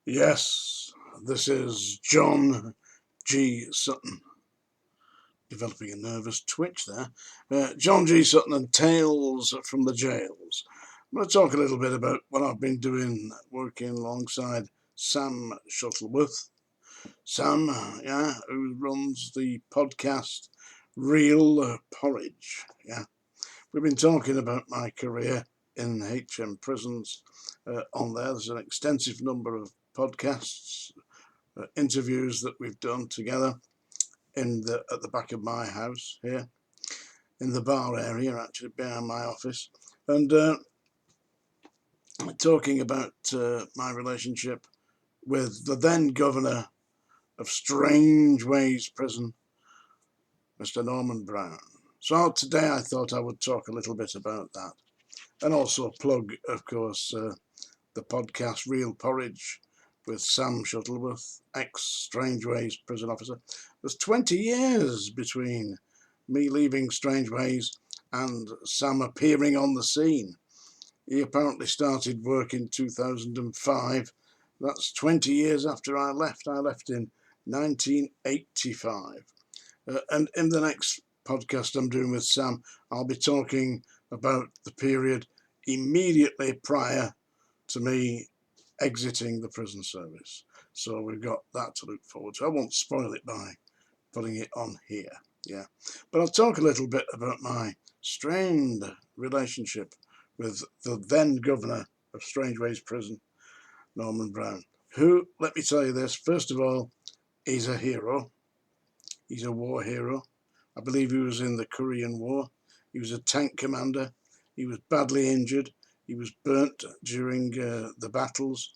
Yes, this is John G. Sutton, developing a nervous twitch there. John G. Sutton and Tales from the Jails. I'm going to talk a little bit about what I've been doing working alongside Sam Shuttleworth. Sam, who runs the podcast Real Porridge. We've been talking about my career in HM prisons on there. There's an extensive number of podcasts, interviews that we've done together at the back of my house here, in the bar area, actually behind my office, and talking about my relationship with the then governor of Strangeways prison, Mr. Norman Brown. So today I thought I would talk a little bit about that, and also plug, of course, the podcast Real Porridge with Sam Shuttleworth, ex-Strangeways prison officer. There's 20 years between me leaving Strangeways and Sam appearing on the scene. He apparently started work in 2005. That's 20 years after I left. I left in 1985. And in the next podcast I'm doing with Sam, I'll be talking about the period immediately prior to me exiting the prison service. So we've got that to look forward to. I won't spoil it by putting it on here, but I'll talk a little bit about my strained relationship with the then governor of Strangeways prison, Norman Brown, who, let me tell you this, first of all, he's a hero. He's a war hero. I believe he was in the Korean War. He was a tank commander. He was badly injured. He was burnt during the battles,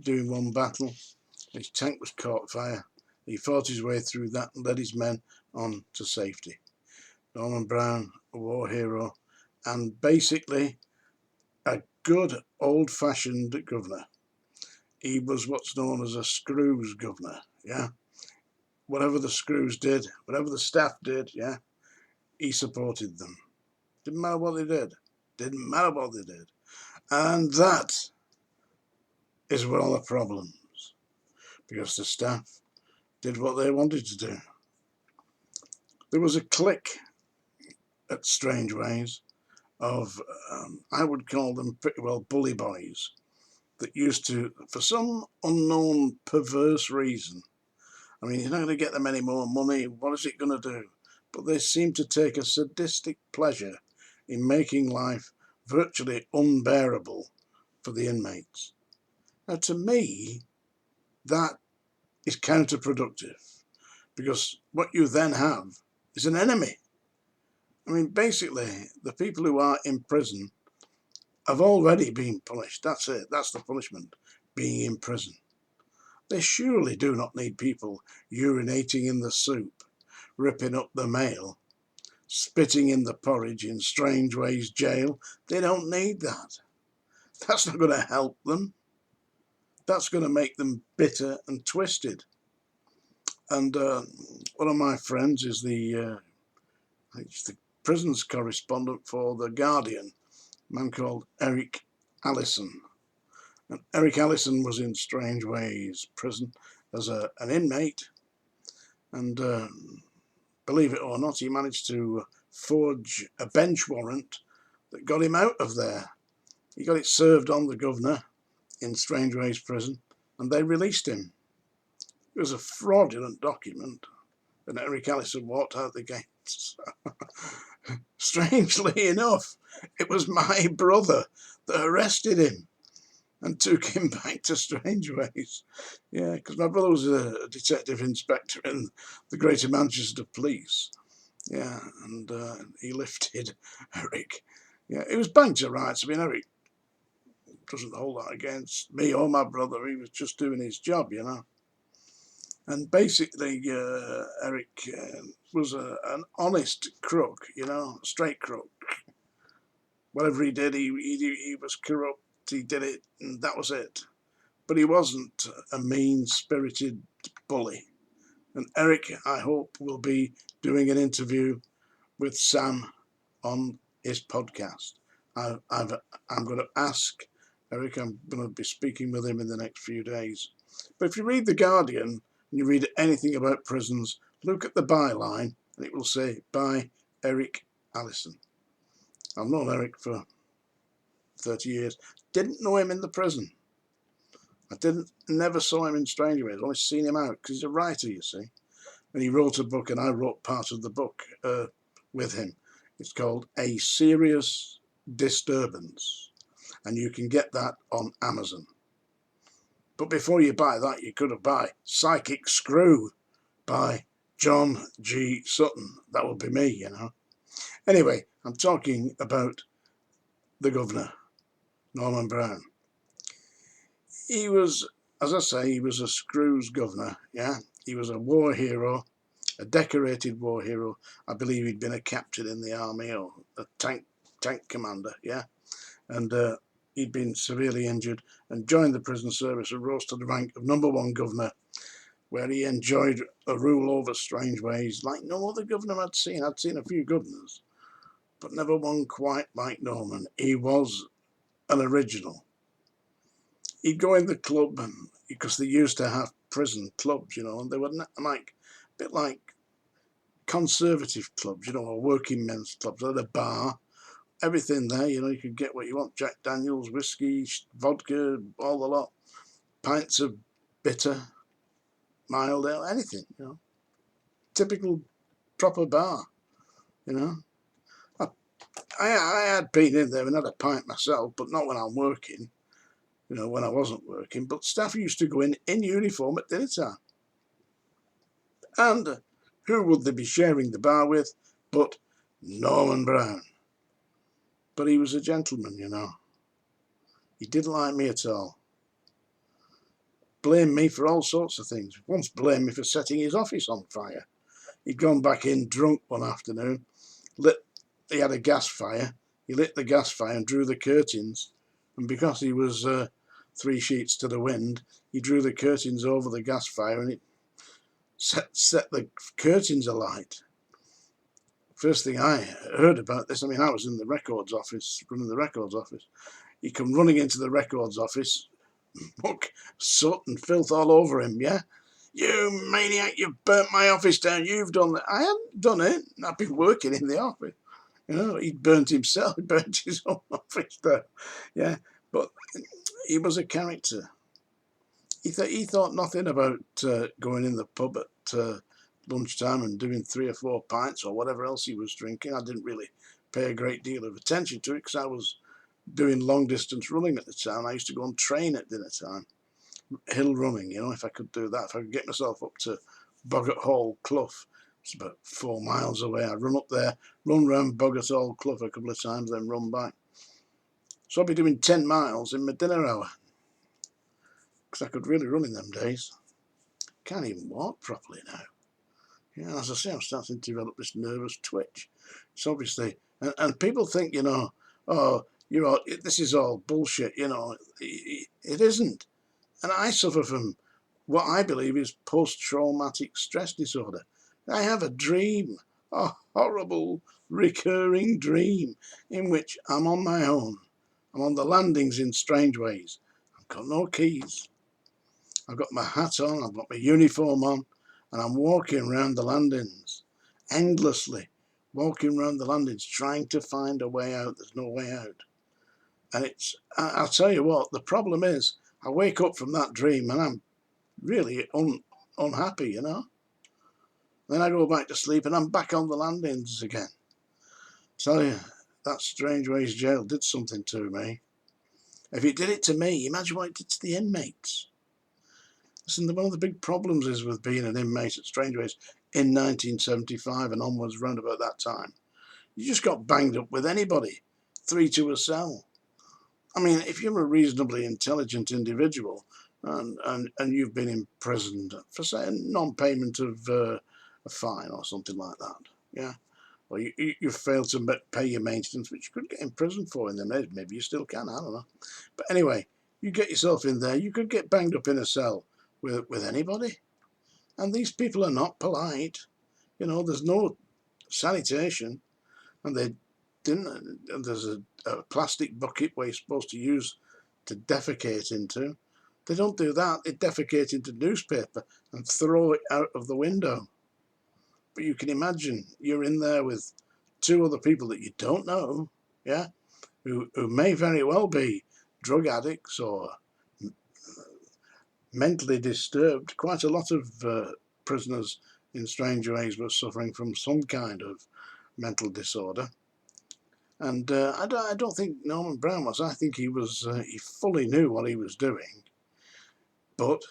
doing one battle. His tank was caught fire. He fought his way through that and led his men on to safety. Norman Brown, a war hero, and basically a good old-fashioned governor. He was what's known as a screws governor, Whatever the screws did, whatever the staff did, he supported them. Didn't matter what they did. Didn't matter what they did. And that is where all the problems, because the staff did what they wanted to do. There was a clique at Strangeways of, I would call them pretty well bully boys, that used to, for some unknown perverse reason, I mean, you're not going to get them any more money, what is it going to do? But they seem to take a sadistic pleasure in making life virtually unbearable for the inmates. Now, to me, that is counterproductive, because what you then have is an enemy. I mean, basically, the people who are in prison have already been punished. That's it. That's the punishment, being in prison. They surely do not need people urinating in the soup, ripping up the mail, spitting in the porridge in Strangeways jail. They don't need that. That's not going to help them. That's going to make them bitter and twisted. And one of my friends is the prisons correspondent for The Guardian, a man called Eric Allison. And Eric Allison was in Strangeways prison as an inmate, and believe it or not, he managed to forge a bench warrant that got him out of there. He got it served on the governor in Strangeways prison, and they released him. It was a fraudulent document, and Eric Allison walked out the gates. Strangely enough, it was my brother that arrested him and took him back to Strangeways. Yeah, because my brother was a detective inspector in the Greater Manchester Police. Yeah, and he lifted Eric. Yeah, it was bank to rights. I mean, Eric doesn't hold that against me or my brother. He was just doing his job, And basically, Eric was an honest crook, straight crook. Whatever he did, he was corrupt. He did it, and that was it. But he wasn't a mean-spirited bully. And Eric, I hope, will be doing an interview with Sam on his podcast. I'm going to ask Eric, I'm going to be speaking with him in the next few days, But if you read The Guardian and you read anything about prisons, look at the byline and it will say, by Eric Allison. I've known Eric for 30 years. Didn't know him in the prison. Never saw him in Strangeways. Only seen him out because he's a writer, you see. And he wrote a book, and I wrote part of the book with him. It's called A Serious Disturbance, and you can get that on Amazon. But before you buy that, you could have buy Psychic Screw by John G. Sutton. That would be me, you know. Anyway, I'm talking about the governor, Norman Brown. He was, as I say, he was a Screws governor, yeah. He was a war hero, a decorated war hero. I believe he'd been a captain in the army or a tank commander, yeah. And he'd been severely injured and joined the prison service and rose to the rank of #1 governor, where he enjoyed a rule over Strangeways like no other governor I'd seen. I'd seen a few governors, but never one quite like Norman. He was an original. He'd go in the club, because they used to have prison clubs, you know, and they were like a bit like conservative clubs, you know, or working men's clubs. They had a bar, everything there, you know, you could get what you want: Jack Daniels, whiskey, vodka, all the lot, pints of bitter, mild ale, anything, you know. Typical proper bar, you know. I had been in there and had a pint myself, but not when I'm working. You know, when I wasn't working, but staff used to go in uniform at dinner time. And who would they be sharing the bar with but Norman Brown? But he was a gentleman, you know. He didn't like me at all. Blamed me for all sorts of things. Once blamed me for setting his office on fire. He'd gone back in drunk one afternoon. He had a gas fire. He lit the gas fire and drew the curtains. And because he was 3 sheets to the wind, he drew the curtains over the gas fire and it set the curtains alight. First thing I heard about this, I mean, I was in the records office, running the records office. He come running into the records office, muck, soot and filth all over him, yeah? You maniac, you've burnt my office down, you've done that. I hadn't done it. I've been working in the office. You know, he'd burnt himself, he burnt his own office down. Yeah, but he was a character. He thought nothing about going in the pub at lunchtime and doing 3 or 4 pints or whatever else he was drinking. I didn't really pay a great deal of attention to it because I was doing long distance running at the time. I used to go and train at dinner time, hill running, you know, if I could do that, if I could get myself up to Boggart Hall Clough. It's about 4 miles away. I'd run up there, run round Boggart Hall Clough a couple of times, then run back. So I'd be doing 10 miles in my dinner hour because I could really run in them days. Can't even walk properly now. Yeah, as I say, I'm starting to develop this nervous twitch. It's obviously, and people think, you know, oh, this is all bullshit, you know. It isn't. And I suffer from what I believe is post-traumatic stress disorder. I have a dream, a horrible recurring dream in which I'm on my own. I'm on the landings in Strangeways. I've got no keys. I've got my hat on, I've got my uniform on, and I'm walking around the landings, endlessly walking around the landings, trying to find a way out. There's no way out. And I'll tell you what, the problem is, I wake up from that dream and I'm really unhappy, you know. Then I go back to sleep and I'm back on the landings again. Tell you, that Strangeways jail did something to me. If it did it to me, imagine what it did to the inmates. Listen, one of the big problems is with being an inmate at Strangeways in 1975 and onwards, round about that time. You just got banged up with anybody, 3 to a cell. I mean, if you're a reasonably intelligent individual and you've been imprisoned for, say, non-payment of a fine or something like that, yeah, or you failed to pay your maintenance, which you could get in prison for in them days. Maybe you still can, I don't know. But anyway, you get yourself in there, you could get banged up in a cell with anybody. And these people are not polite. You know, there's no sanitation, and they didn't. And there's a plastic bucket where you're supposed to use to defecate into. They don't do that. They defecate into newspaper and throw it out of the window. But you can imagine you're in there with two other people that you don't know, yeah, who may very well be drug addicts or mentally disturbed. Quite a lot of prisoners in Strangeways were suffering from some kind of mental disorder. And I don't think Norman Brown was. I think he was. He fully knew what he was doing, but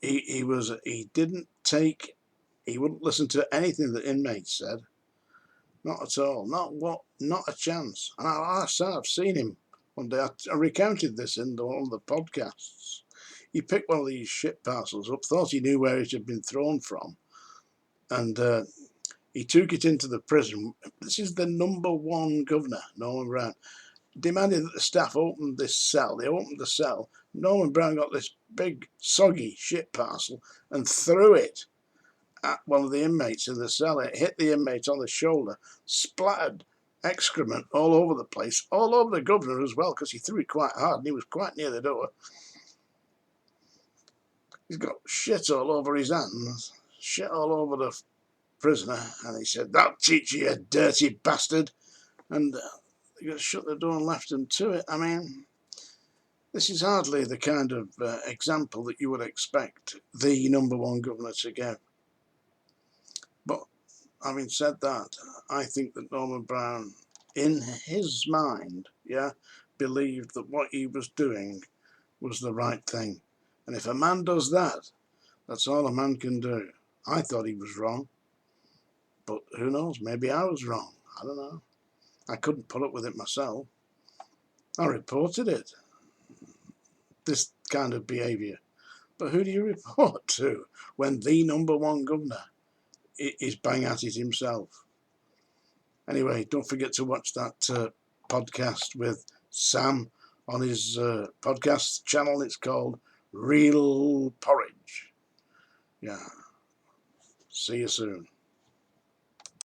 he didn't take. He wouldn't listen to anything that inmates said. Not at all. Not a chance. And I've seen him one day. I recounted this in one of the podcasts. He picked one of these ship parcels up, thought he knew where it had been thrown from, and he took it into the prison. This is the #1 governor, Norman Brown, demanded that the staff open this cell. They opened the cell. Norman Brown got this big, soggy ship parcel and threw it at one of the inmates in the cell. It hit the inmate on the shoulder, splattered excrement all over the place, all over the governor as well, because he threw it quite hard and he was quite near the door. He's got shit all over his hands, shit all over the prisoner, and he said, "That'll teach you, you dirty bastard." And they got shut the door and left him to it. I mean, this is hardly the kind of example that you would expect the #1 governor to give. But having said that, I think that Norman Brown, in his mind, yeah, believed that what he was doing was the right thing. And if a man does that, that's all a man can do. I thought he was wrong. But who knows? Maybe I was wrong. I don't know. I couldn't put up with it myself. I reported it. This kind of behaviour. But who do you report to when the #1 governor is bang at it himself? Anyway, don't forget to watch that podcast with Sam on his podcast channel. It's called Real Porridge. Yeah. See you soon.